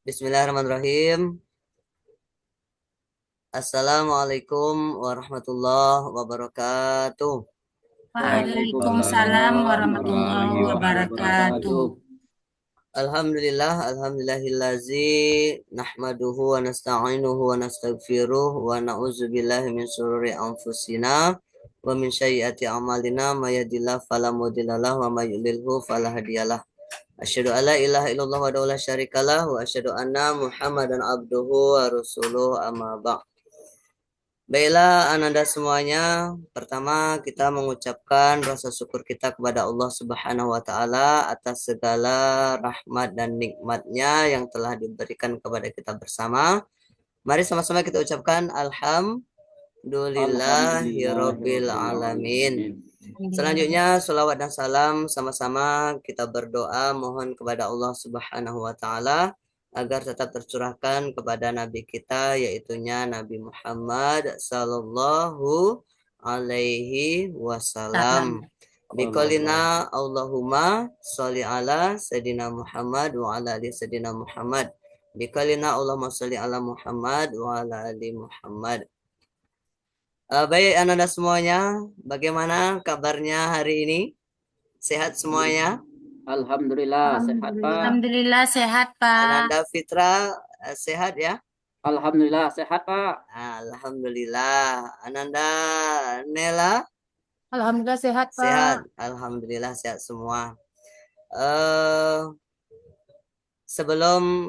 Bismillahirrahmanirrahim. Assalamualaikum warahmatullahi wabarakatuh. Waalaikumsalam Waalaikumsalam warahmatullahi warahmatullahi wabarakatuh. wabarakatuh. Alhamdulillahillazi nahmaduhu wa nasta'inuhu wa nastaghfiruh wa na'udzu billahi min syururi anfusina wa min sayyiati a'malina may yahdihillahu fala mudhillalah wa may yudhlilhu fala hadiyalah. Asyhadu an la ilaha illallah wa la syarikalah wa asyhadu anna Muhammadan abduhu wa rasuluh amma ba'd. Baiklah, ananda semuanya. Pertama, kita mengucapkan rasa syukur kita kepada Allah Subhanahu wa Ta'ala atas segala rahmat dan nikmatnya yang telah diberikan kepada kita bersama. Mari sama-sama kita ucapkan Alhamdulillahirabbil alamin. Selanjutnya, salawat dan salam sama-sama kita berdoa mohon kepada Allah Subhanahu wa Ta'ala agar tetap tercurahkan kepada Nabi kita, yaitunya Nabi Muhammad Sallallahu Alaihi Wasallam. Biqolina Allahumma sholli ala Sayyidina Muhammad wa ala ali Sayyidina Muhammad. Biqolina Allahumma sholli ala Muhammad wa ala ali Muhammad. Baik ananda semuanya, bagaimana kabarnya hari ini? Sehat semuanya? Alhamdulillah sehat Pak. Alhamdulillah sehat, Pak. Ananda Fitra sehat ya? Alhamdulillah sehat Pak. Alhamdulillah. Ananda Nela Alhamdulillah sehat, Pak. sehat. Alhamdulillah sehat semua. Eh, Sebelum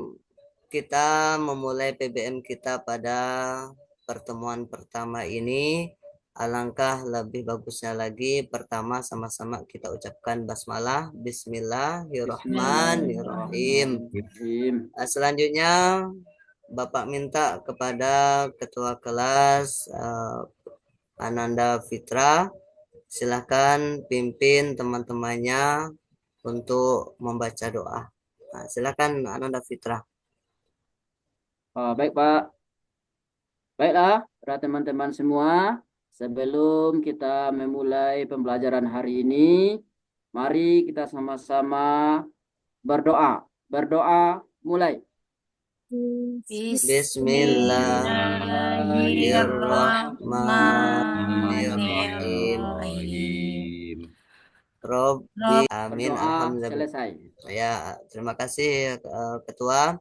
kita memulai PBM kita pada pertemuan pertama ini, alangkah lebih bagusnya lagi pertama sama-sama kita ucapkan basmalah. Bismillahirrahmanirrahim. Selanjutnya Bapak minta kepada ketua kelas Ananda Fitra, silakan pimpin teman-temannya untuk membaca doa. Nah, silakan Ananda Fitra. Baik Pak. Baiklah para teman-teman semua, sebelum kita memulai pembelajaran hari ini, mari kita sama-sama berdoa. Berdoa mulai. Bismillahirrahmanirrahim. Robbi amin. Alhamdulillah. Selesai. Ya, terima kasih Ketua.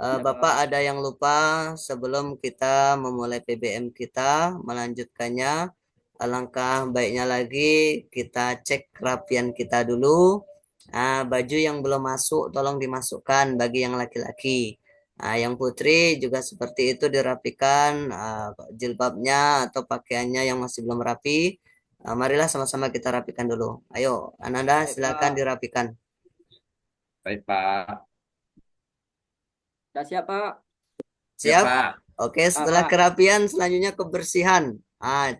Bapak ada yang lupa sebelum kita memulai PBM kita melanjutkannya, alangkah baiknya lagi kita cek kerapian kita dulu. Baju yang belum masuk tolong dimasukkan bagi yang laki-laki. Yang putri juga seperti itu dirapikan jilbabnya atau pakaiannya yang masih belum rapi. Marilah sama-sama kita rapikan dulu. Ayo, Ananda silakan dirapikan. Baik, Pak. Sudah siap, Pak? Siap? Pak. Oke, setelah kerapian selanjutnya kebersihan.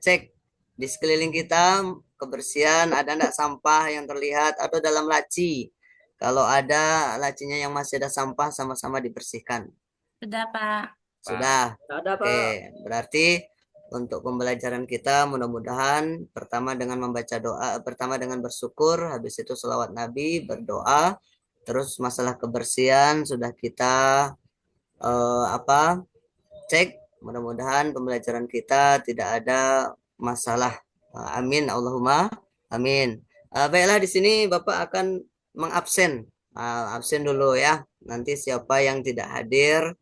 Cek di sekeliling kita kebersihan, ada enggak sampah yang terlihat atau dalam laci. Kalau ada lacinya yang masih ada sampah sama-sama dibersihkan. Sudah, Pak. Sudah. Sudah, Pak. Oke, berarti untuk pembelajaran kita mudah-mudahan pertama dengan membaca doa, pertama dengan bersyukur, habis itu selawat Nabi, berdoa, terus masalah kebersihan sudah kita cek, mudah-mudahan pembelajaran kita tidak ada masalah. Amin Allahumma amin. Baiklah, di sini Bapak akan mengabsen. Absen dulu ya. Nanti siapa yang tidak hadir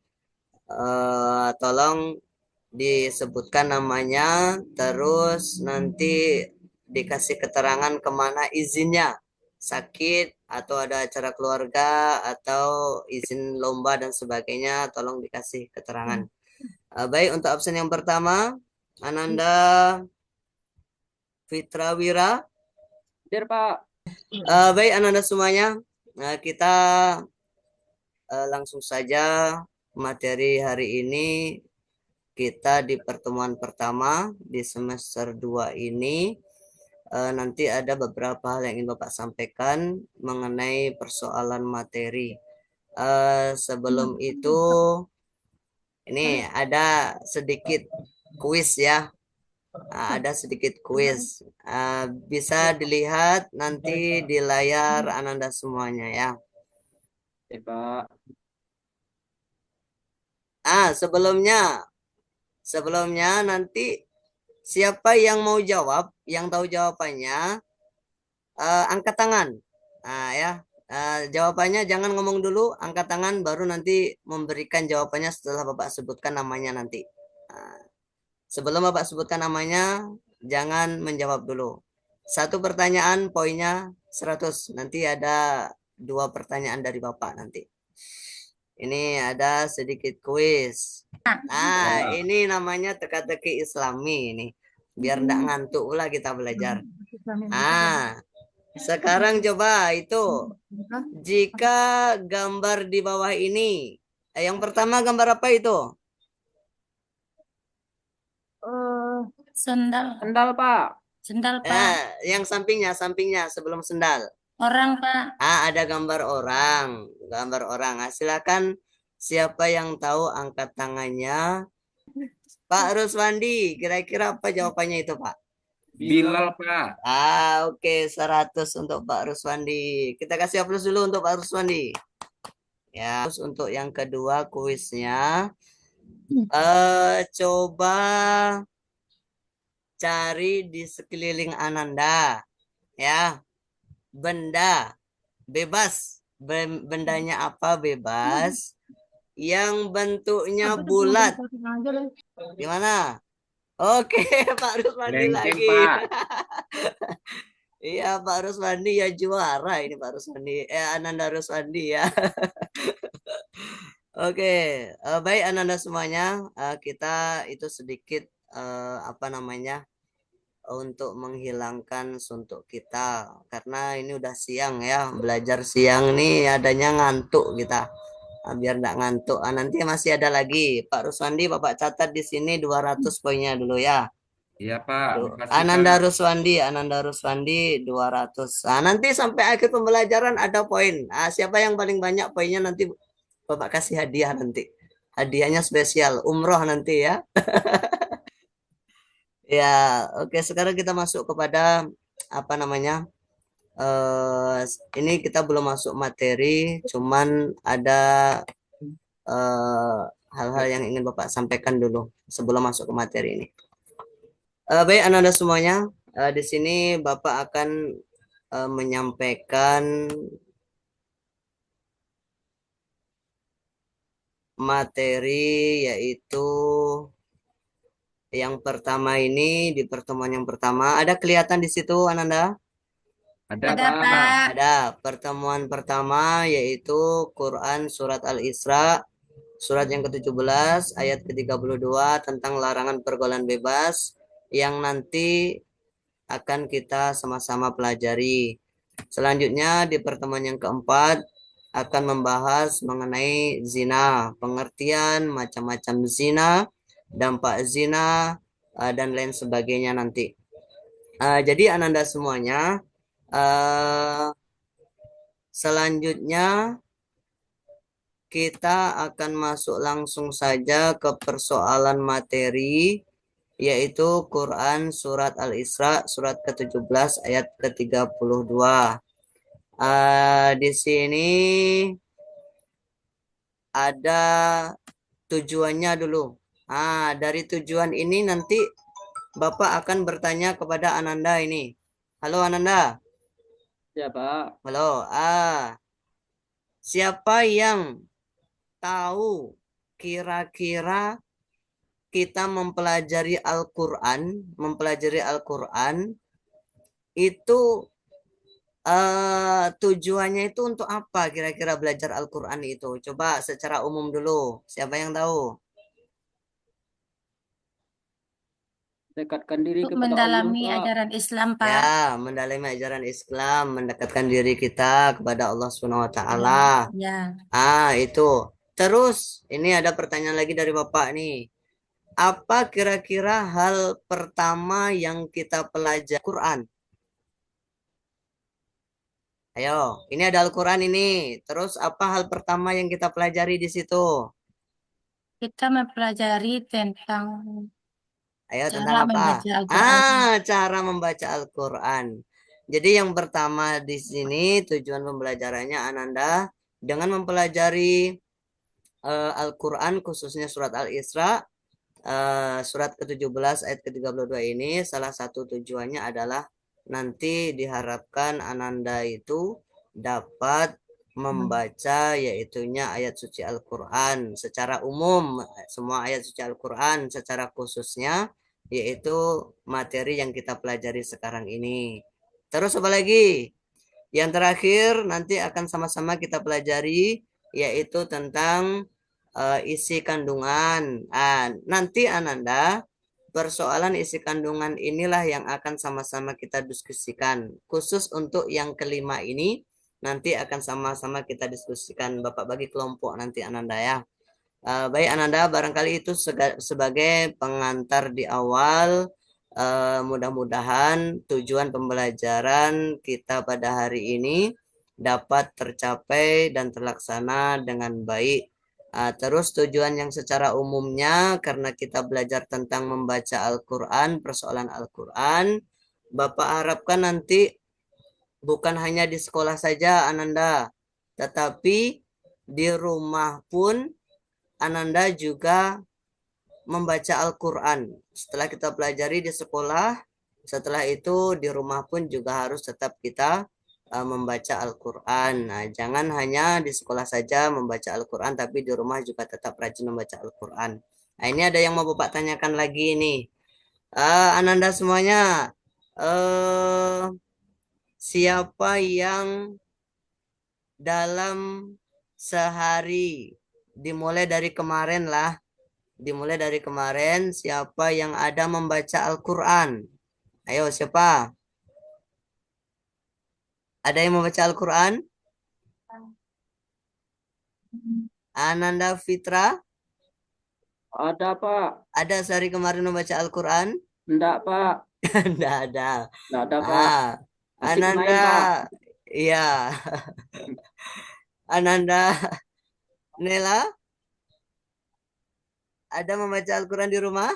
tolong disebutkan namanya, terus nanti dikasih keterangan kemana izinnya, sakit atau ada acara keluarga atau izin lomba dan sebagainya, tolong dikasih keterangan. Baik, untuk absen yang pertama Ananda Fitrawira. Hadir, Pak. Baik Ananda semuanya, kita langsung saja materi hari ini. Kita di pertemuan pertama di semester 2 ini nanti ada beberapa hal yang ingin Bapak sampaikan mengenai persoalan materi. Sebelum itu ini ada sedikit kuis ya. Ada sedikit kuis. Bisa dilihat nanti di layar Ananda semuanya ya. Pak. sebelumnya nanti siapa yang mau jawab, yang tahu jawabannya, angkat tangan. Nah, ya. Jawabannya jangan ngomong dulu, angkat tangan baru nanti memberikan jawabannya setelah Bapak sebutkan namanya nanti. Nah, sebelum Bapak sebutkan namanya, jangan menjawab dulu. Satu pertanyaan poinnya 100. Nanti ada 2 pertanyaan dari Bapak nanti. Ini ada sedikit kuis. Nah, ini namanya teka-teki Islami ini. Biar enggak ngantuk pula kita belajar. Nah, sekarang coba itu. Jika gambar di bawah ini, yang pertama gambar apa itu? Sendal. Sendal, Pak. Sendal, Pak. Yang sampingnya sebelum sendal. Orang, Pak. Ada gambar orang. Nah, silakan siapa yang tahu angkat tangannya. Pak Ruswandi, kira-kira apa jawabannya itu, Pak? Bilal, Pak. Oke, 100 untuk Pak Ruswandi. Kita kasih aplaus dulu untuk Pak Ruswandi. Ya, terus untuk yang kedua kuisnya, coba cari di sekeliling Ananda, ya, benda bebas, bendanya apa bebas, yang bentuknya bulat. Gimana? Oke, Pak Ruswandi Lengkeng, lagi. Pak. Iya, Pak Ruswandi ya juara ini Pak Ruswandi. Ananda Ruswandi ya. Oke, baik Ananda semuanya. Kita itu sedikit apa namanya untuk menghilangkan suntuk kita karena ini udah siang ya. Belajar siang nih adanya ngantuk kita. Biar enggak ngantuk. Nanti masih ada lagi. Pak Ruswandi, Bapak catat di sini 200 poinnya dulu ya. Iya, Pak. Makasih, Ananda Pak. Ruswandi 200. Nanti sampai akhir pembelajaran ada poin. Siapa yang paling banyak poinnya nanti Bapak kasih hadiah nanti. Hadiahnya spesial, umroh nanti ya. Ya, oke sekarang kita masuk kepada apa namanya? Ini kita belum masuk materi, cuman ada hal-hal yang ingin Bapak sampaikan dulu sebelum masuk ke materi ini. Baik Anda semuanya, di sini Bapak akan menyampaikan materi yaitu yang pertama ini di pertemuan yang pertama ada kelihatan di situ Ananda? Ada, Ada, Pak. Pak. Ada pertemuan pertama yaitu Quran surat Al-Isra surat yang ke-17 ayat ke-32 tentang larangan pergaulan bebas yang nanti akan kita sama-sama pelajari. Selanjutnya di pertemuan yang keempat akan membahas mengenai zina, pengertian macam-macam zina, dampak zina, dan lain sebagainya nanti. Jadi Ananda semuanya, selanjutnya kita akan masuk langsung saja ke persoalan materi, yaitu Quran surat Al-Isra surat ke-17 ayat ke-32. Di sini ada tujuannya dulu. Dari tujuan ini nanti Bapak akan bertanya kepada Ananda ini. Halo Ananda. Ya, Pak. Halo. Siapa yang tahu kira-kira kita mempelajari Al-Quran itu tujuannya itu untuk apa kira-kira belajar Al-Quran itu? Coba secara umum dulu. Siapa yang tahu? Dekatkan diri Untuk kepada Allah, mendalami Pak. ajaran Islam, Pak. Ya, mendalami ajaran Islam, mendekatkan diri kita kepada Allah Subhanahu wa taala. Ya. Itu. Terus, ini ada pertanyaan lagi dari Bapak nih. Apa kira-kira hal pertama yang kita pelajari Quran? Ayo, ini ada Al-Quran ini. Terus apa hal pertama yang kita pelajari di situ? Kita mempelajari tentang Ayo, cara tentang apa? membaca Al-Quran. Cara membaca Al-Quran. Jadi yang pertama di sini tujuan pembelajarannya Ananda dengan mempelajari Al-Quran, khususnya surat Al-Isra, surat ke-17 ayat ke-32 ini, salah satu tujuannya adalah nanti diharapkan Ananda itu dapat membaca yaitunya ayat suci Al-Quran secara umum, semua ayat suci Al-Quran secara khususnya, yaitu materi yang kita pelajari sekarang ini. Terus apa lagi? Yang terakhir nanti akan sama-sama kita pelajari yaitu tentang isi kandungan. Nanti Ananda, persoalan isi kandungan inilah yang akan sama-sama kita diskusikan. Khusus untuk yang kelima ini, nanti akan sama-sama kita diskusikan. Bapak bagi kelompok nanti Ananda ya. Baik Ananda, barangkali itu sebagai pengantar di awal. Mudah-mudahan tujuan pembelajaran kita pada hari ini dapat tercapai dan terlaksana dengan baik. Terus tujuan yang secara umumnya, karena kita belajar tentang membaca Al-Quran, persoalan Al-Quran, Bapak harapkan nanti bukan hanya di sekolah saja Ananda, tetapi di rumah pun Ananda juga membaca Al-Quran. Setelah kita pelajari di sekolah, setelah itu di rumah pun juga harus tetap kita membaca Al-Quran. Nah, jangan hanya di sekolah saja membaca Al-Quran, tapi di rumah juga tetap rajin membaca Al-Quran. Nah, ini ada yang mau Bapak tanyakan lagi nih. Ananda semuanya, siapa yang dalam sehari, dimulai dari kemarin lah, siapa yang ada membaca Al-Quran? Ayo, siapa? Ada yang membaca Al-Quran? Ananda Fitra? Ada, Pak. Ada sehari kemarin membaca Al-Quran? Enggak, Pak. Enggak ada. Enggak ada, Pak. Asik main, Ananda, Pak. iya. Ananda, Nela, ada membaca Al-Quran di rumah?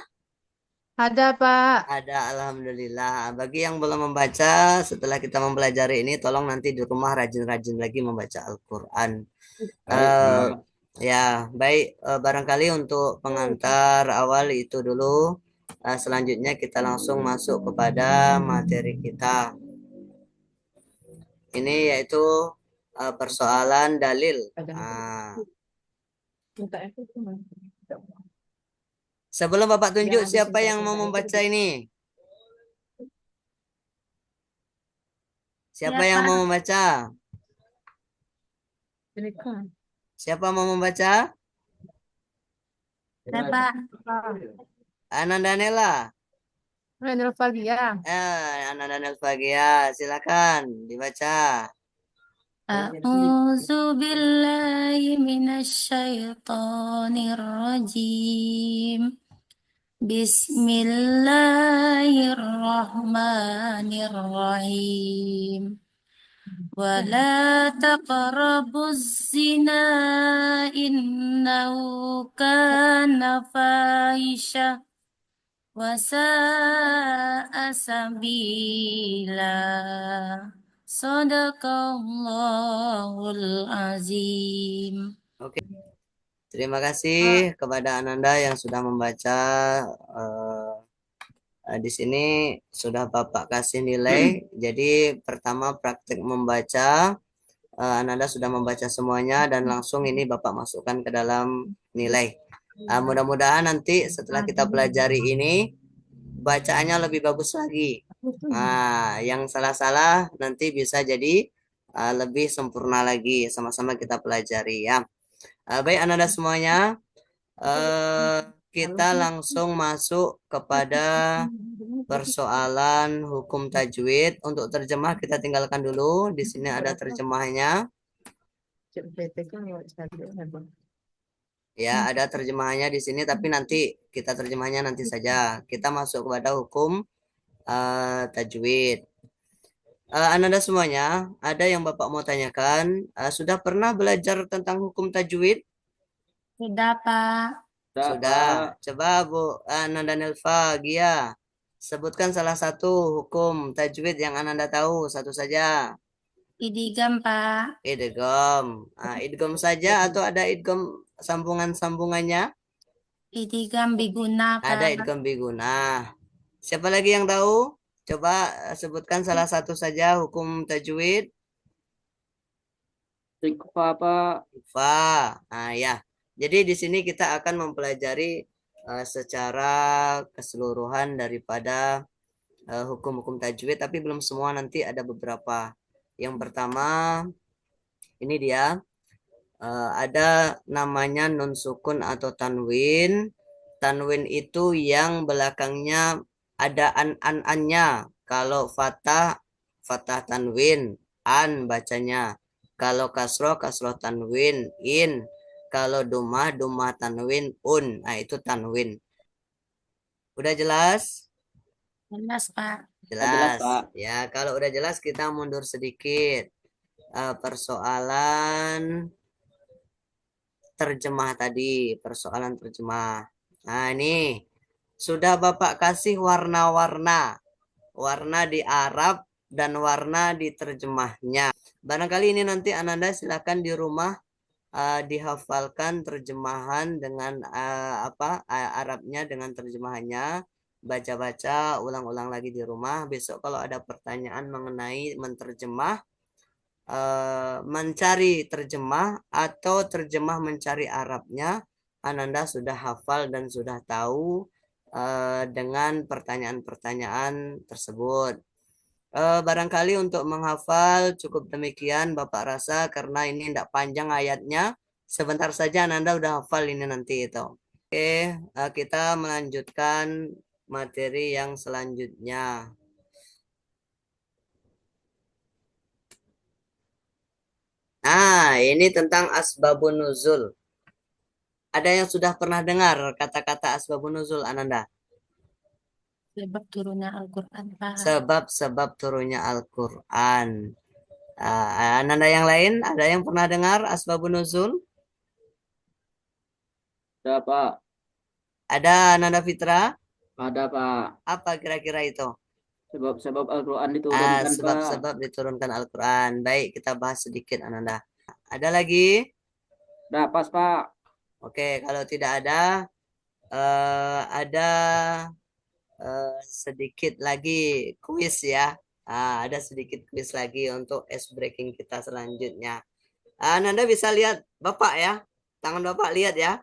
Ada, Pak. Ada, alhamdulillah. Bagi yang belum membaca, setelah kita mempelajari ini, tolong nanti di rumah rajin-rajin lagi membaca Al-Quran. Ya, baik. Barangkali untuk pengantar awal itu dulu. Selanjutnya kita langsung masuk kepada materi kita. Ini yaitu persoalan dalil. Sebelum Bapak tunjuk siapa yang mau membaca ini? Siapa yang mau membaca? Siapa mau membaca? Pak. Ananda Nela. Fagia. Ananda Nelfagia, silakan dibaca. A'udzu billahi minasyaitonir rajim. Bismillahirrahmanirrahim. Wala taqrabuz zina innahu kana fahisha wa sa'a sabila. Sadaqallahul azim. Oke. Terima kasih kepada Ananda yang sudah membaca. Di sini sudah Bapak kasih nilai. Jadi pertama praktik membaca. Ananda sudah membaca semuanya dan langsung ini Bapak masukkan ke dalam nilai. Mudah-mudahan nanti setelah kita pelajari ini bacaannya lebih bagus lagi. Yang salah-salah nanti bisa jadi lebih sempurna lagi. Sama-sama kita pelajari ya. Baik Ananda semuanya, kita langsung masuk kepada persoalan hukum tajwid. Untuk terjemah kita tinggalkan dulu. Di sini ada terjemahnya. Ya, ada terjemahannya di sini, tapi nanti kita terjemahnya nanti saja. Kita masuk kepada hukum tajwid. Ananda semuanya, ada yang Bapak mau tanyakan? Sudah pernah belajar tentang hukum tajwid? Sudah, Pak. Sudah. Coba Bu Ananda Nelfagia, sebutkan salah satu hukum tajwid yang Ananda tahu, satu saja. Idgham, Pak. Idgham. Idgham saja atau ada idgham sambungan-sambungannya? Idgham biguna, Ada Pak. idgham biguna. Siapa lagi yang tahu? Coba sebutkan salah satu saja hukum tajwid. Ikhfa, Pak. Ikhfa. Nah, ya. Jadi di sini kita akan mempelajari secara keseluruhan daripada hukum-hukum tajwid, tapi belum semua, nanti ada beberapa. Yang pertama, ini dia. Ada namanya nun sukun atau tanwin. Tanwin itu yang belakangnya ada an-annya. Kalau fatah, fatah tanwin, an bacanya. Kalau kasroh, kasroh tanwin, in. Kalau dumah, dumah tanwin, un. Nah, itu tanwin. Udah jelas? Jelas, Pak. Jelas, Jelas. Pak. Ya, kalau udah jelas kita mundur sedikit. Persoalan terjemah tadi, persoalan terjemah. Nah, ini sudah Bapak kasih warna-warna. Warna di Arab dan warna di terjemahnya. Barangkali ini nanti Ananda silakan di rumah dihafalkan terjemahan dengan Arabnya dengan terjemahannya. Baca-baca, ulang-ulang lagi di rumah. Besok kalau ada pertanyaan mengenai menerjemah, mencari terjemah atau terjemah mencari Arabnya, Ananda sudah hafal dan sudah tahu dengan pertanyaan-pertanyaan tersebut. Barangkali untuk menghafal cukup demikian Bapak rasa, karena ini tidak panjang ayatnya. Sebentar saja Ananda udah hafal ini nanti itu. Oke, kita melanjutkan materi yang selanjutnya. Nah, ini tentang asbabun nuzul. Ada yang sudah pernah dengar kata-kata asbabun nuzul, Ananda? Sebab turunnya Al-Quran, Pak. Sebab-sebab turunnya Al-Quran. Ananda yang lain, ada yang pernah dengar asbabun nuzul? Ada, Pak. Ada, Ananda Fitra? Ada, Pak. Apa kira-kira itu? Sebab-sebab Al-Quran diturunkan, Pak. Sebab-sebab diturunkan Al-Quran. Baik, kita bahas sedikit, Ananda. Ada lagi? Udah pas, Pak. Oke, kalau tidak ada sedikit lagi kuis ya. Ada sedikit kuis lagi untuk ice breaking kita selanjutnya. Ananda bisa lihat Bapak ya. Tangan Bapak lihat ya.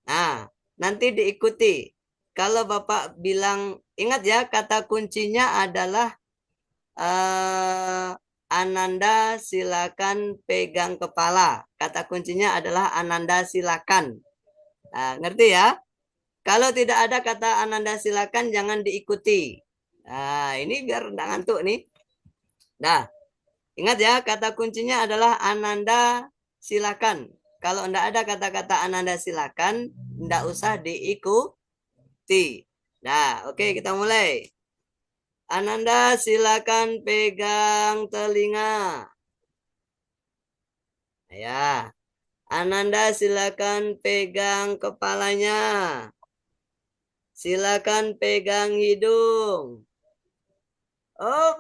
Nah, nanti diikuti. Kalau Bapak bilang, ingat ya, kata kuncinya adalah Ananda silakan pegang kepala. Kata kuncinya adalah Ananda silakan. Ngerti ya? Kalau tidak ada kata Ananda silakan, jangan diikuti. Nah, ini biar tidak ngantuk nih. Nah, ingat ya, kata kuncinya adalah Ananda silakan. Kalau tidak ada kata-kata Ananda silakan, tidak usah diikuti. Nah, oke, kita mulai. Ananda silakan pegang telinga. Ya. Ananda silakan pegang kepalanya. Silakan pegang hidung. Oh,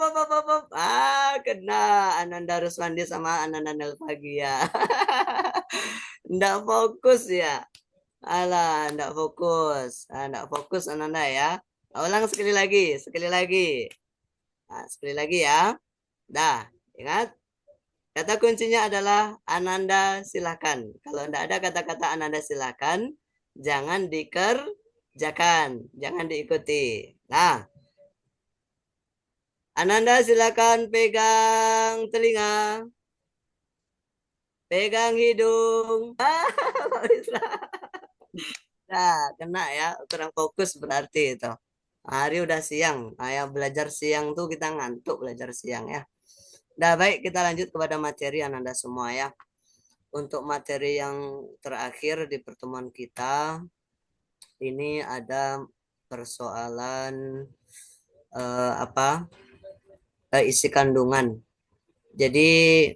kena Ananda Ruswandi sama Ananda Nelvagia. Nggak fokus ya. Alah, nggak fokus. Nggak fokus Ananda ya. Ulang sekali lagi, sekali lagi. Nah, sekali lagi ya. Dah, ingat. Kata kuncinya adalah Ananda silakan. Kalau tidak ada kata-kata Ananda silakan, jangan dikerjakan, jangan diikuti. Nah, Ananda silakan pegang telinga, pegang hidung. Nah, kena ya, kurang fokus berarti itu. Hari udah siang, ayah belajar siang tuh kita ngantuk belajar siang ya. Nah, baik, kita lanjut kepada materi Ananda semua ya. Untuk materi yang terakhir di pertemuan kita, ini ada persoalan isi kandungan. Jadi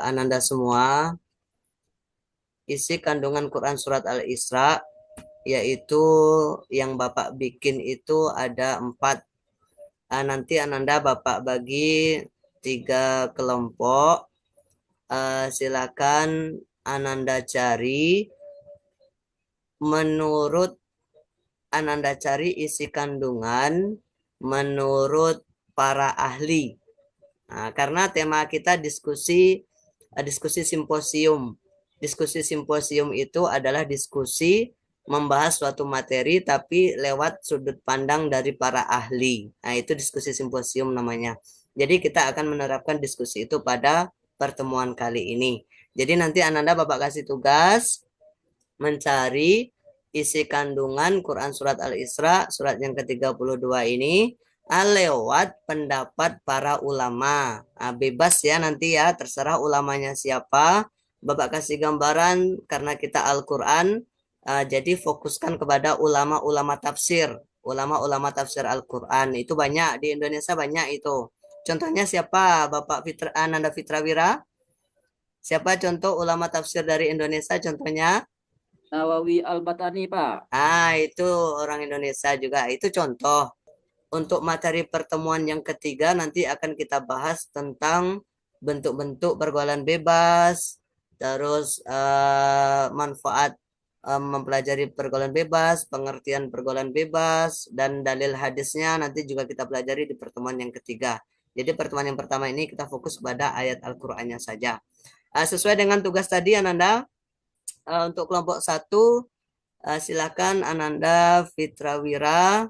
Ananda semua, isi kandungan Quran Surat Al-Isra, yaitu yang Bapak bikin itu ada 4. Nanti Ananda Bapak bagi 3 kelompok. Silakan Ananda cari menurut Ananda cari isi kandungan menurut para ahli. Nah, karena tema kita diskusi simposium. Diskusi simposium itu adalah diskusi membahas suatu materi tapi lewat sudut pandang dari para ahli. Nah, itu diskusi simposium namanya. Jadi kita akan menerapkan diskusi itu pada pertemuan kali ini. Jadi nanti Ananda Bapak kasih tugas mencari isi kandungan Quran Surat Al-Isra, surat yang ke-32 ini, lewat pendapat para ulama. Bebas ya nanti ya, terserah ulamanya siapa. Bapak kasih gambaran karena kita Al-Quran, jadi fokuskan kepada ulama-ulama tafsir. Ulama-ulama tafsir Al-Quran, itu banyak, di Indonesia banyak itu. Contohnya siapa Bapak Ananda Fitrawira? Siapa contoh ulama tafsir dari Indonesia contohnya? Nawawi Al-Batani, Pak. Itu orang Indonesia juga. Itu contoh. Untuk materi pertemuan yang ketiga nanti akan kita bahas tentang bentuk-bentuk pergaulan bebas, terus manfaat mempelajari pergaulan bebas, pengertian pergaulan bebas, dan dalil hadisnya nanti juga kita pelajari di pertemuan yang ketiga. Jadi pertemuan yang pertama ini kita fokus pada ayat Al-Qur'annya saja. Sesuai dengan tugas tadi Ananda, untuk kelompok 1 silakan Ananda Fitrawira,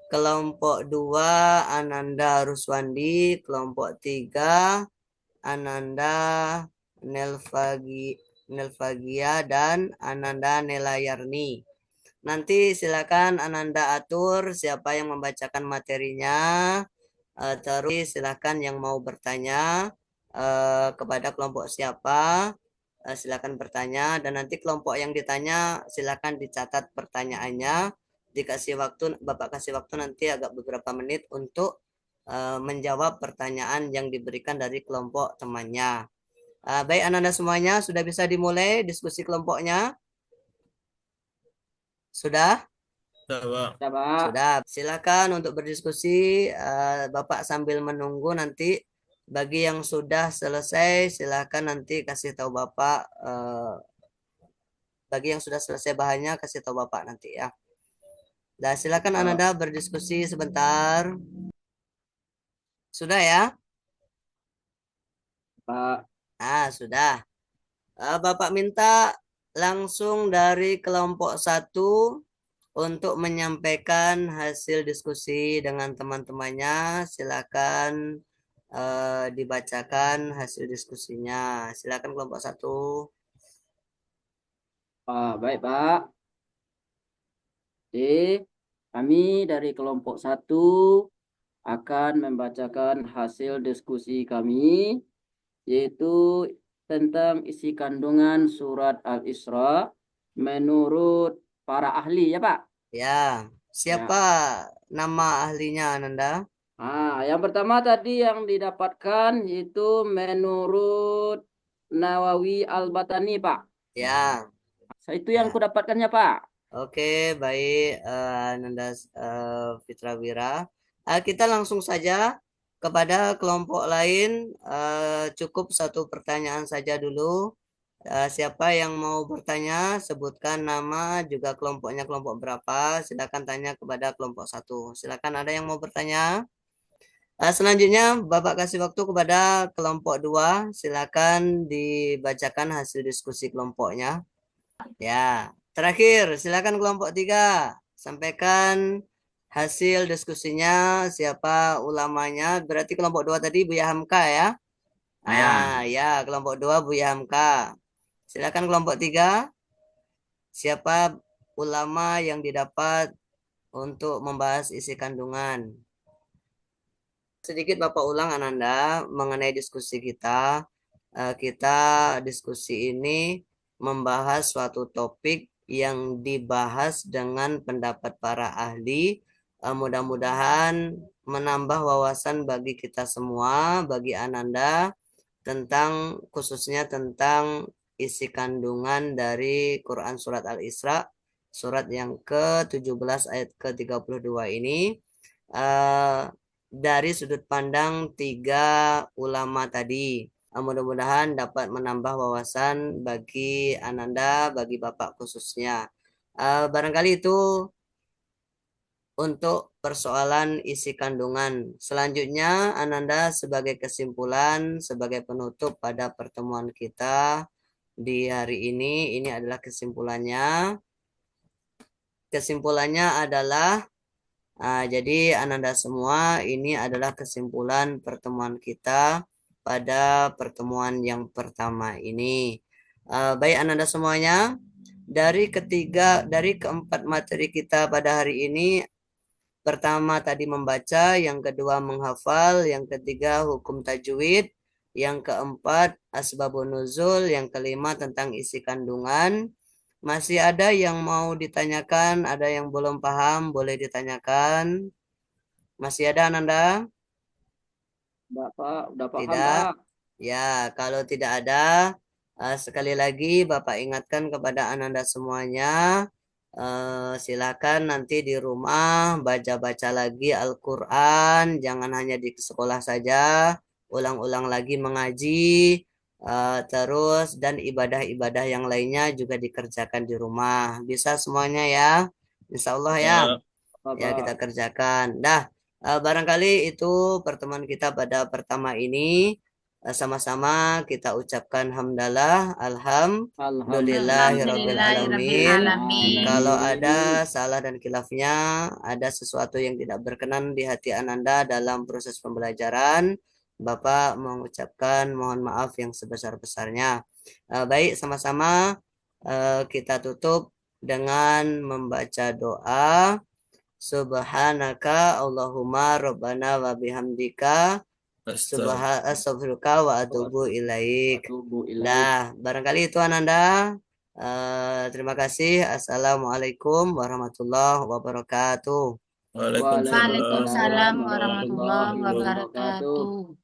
kelompok 2 Ananda Ruswandi, kelompok 3 Ananda Nelvagia dan Ananda Nelayarni. Nanti silakan Ananda atur siapa yang membacakan materinya, terus silakan yang mau bertanya kepada kelompok siapa, silakan bertanya, dan nanti kelompok yang ditanya silakan dicatat pertanyaannya, dikasih waktu, Bapak kasih waktu nanti agak beberapa menit untuk menjawab pertanyaan yang diberikan dari kelompok temannya. Baik anak-anak semuanya, sudah bisa dimulai diskusi kelompoknya? Sudah? Sudah. Silakan untuk berdiskusi, Bapak sambil menunggu nanti. Bagi yang sudah selesai, silakan nanti kasih tahu Bapak. Bagi yang sudah selesai bahannya, kasih tahu Bapak nanti ya. Dan silakan Ananda berdiskusi sebentar. Sudah ya? Pak. Sudah. Bapak minta langsung dari kelompok 1 untuk menyampaikan hasil diskusi dengan teman-temannya. Silakan dibacakan hasil diskusinya. Silakan kelompok 1. Baik, Pak. Jadi, kami dari kelompok 1 akan membacakan hasil diskusi kami, yaitu tentang isi kandungan surat Al-Isra menurut para ahli, ya Pak? Ya, siapa nama ahlinya Ananda? Yang pertama tadi yang didapatkan itu menurut Nawawi Al-Batani, Pak. Ya. Itu yang kudapatkannya, Pak. Oke, baik Ananda Fitrawira. Kita langsung saja kepada kelompok lain. Cukup satu pertanyaan saja dulu. Siapa yang mau bertanya, sebutkan nama juga kelompoknya kelompok berapa. Silakan tanya kepada kelompok 1. Silakan ada yang mau bertanya. Selanjutnya Bapak kasih waktu kepada kelompok 2. Silakan dibacakan hasil diskusi kelompoknya. Ya, terakhir silakan kelompok 3. Sampaikan hasil diskusinya, siapa ulamanya. Berarti kelompok 2 tadi Buya Hamka ya? Ya, kelompok 2 Buya Hamka. Silakan kelompok 3. Siapa ulama yang didapat untuk membahas isi kandungan? Sedikit Bapak ulang Ananda mengenai diskusi kita. Kita diskusi ini membahas suatu topik yang dibahas dengan pendapat para ahli. Mudah-mudahan menambah wawasan bagi kita semua, bagi Ananda, tentang khususnya tentang isi kandungan dari Quran Surat Al-Isra, surat yang ke-17 ayat ke-32 ini. Dari sudut pandang 3 ulama tadi. Mudah-mudahan dapat menambah wawasan bagi Ananda, bagi Bapak khususnya. Barangkali itu untuk persoalan isi kandungan. Selanjutnya, Ananda sebagai kesimpulan, sebagai penutup pada pertemuan kita di hari ini adalah kesimpulannya. Kesimpulannya adalah, jadi Ananda semua, ini adalah kesimpulan pertemuan kita pada pertemuan yang pertama ini. Baik Ananda semuanya, dari keempat materi kita pada hari ini, pertama tadi membaca, yang kedua menghafal, yang ketiga hukum tajwid, yang keempat asbabun nuzul, yang kelima tentang isi kandungan. Masih ada yang mau ditanyakan, ada yang belum paham, boleh ditanyakan. Masih ada Ananda? Bapak udah paham, Tidak? Pak. Ya, kalau tidak ada, sekali lagi Bapak ingatkan kepada Ananda semuanya, silakan nanti di rumah baca-baca lagi Al-Quran, jangan hanya di sekolah saja, ulang-ulang lagi mengaji, terus dan ibadah-ibadah yang lainnya juga dikerjakan di rumah. Bisa semuanya ya, Insya Allah ya. Ya kita kerjakan. Dah, barangkali itu pertemuan kita pada pertama ini. Sama-sama kita ucapkan hamdalah, alhamdulillahirrabbilalamin. Alhamdulillahirrabbilalamin. Kalau ada salah dan khilafnya, ada sesuatu yang tidak berkenan di hati Ananda dalam proses pembelajaran, Bapak mengucapkan mohon maaf yang sebesar-besarnya. Baik, sama-sama kita tutup dengan membaca doa. Subhanaka Allahumma Rabbana wa bihamdika astaghfiruka wa atubu ilaik. Nah, barangkali itu Ananda. Terima kasih. Assalamualaikum warahmatullahi wabarakatuh. Waalaikumsalam warahmatullahi wabarakatuh.